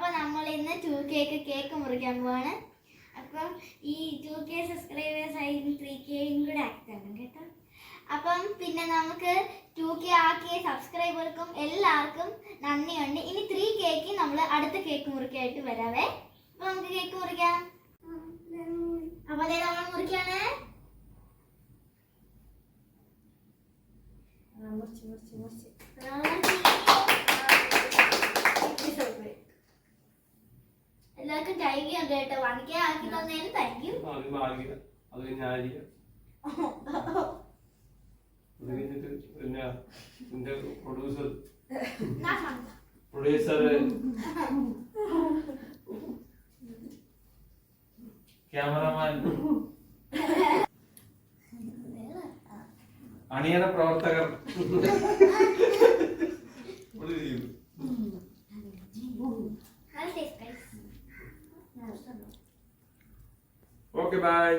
അപ്പോൾ നമ്മൾ ഇന്ന് 2K കേക്ക് മുറിക്കാൻ പോവാണ്. അപ്പം ഈ 2K സബ്സ്ക്രൈബേഴ്സ് ആയി 3Kയും കൂടെ ആക്കണം കേട്ടോ. അപ്പം പിന്നെ നമുക്ക് 2K ആക്കിയ സബ്സ്ക്രൈബർക്കും എല്ലാവർക്കും നന്ദിയുണ്ട്. ഇനി 3Kക്ക് നമ്മൾ അടുത്ത കേക്ക് മുറിക്കായിട്ട് വരാവേ. അപ്പൊ നമുക്ക് കേക്ക് മുറിക്കാം. അപ്പൊ അതേ നമ്മൾ മുറിക്കാണ്. എല്ലാവർക്കും താങ്ക് യു കേട്ടോ. 1K ആക്കി തന്നതിന് താങ്ക് യു. പ്രൊഡ്യൂസർ ക്യാമറമാൻ അണിയറ പ്രവർത്തകർ ഓക്കെ ബൈ.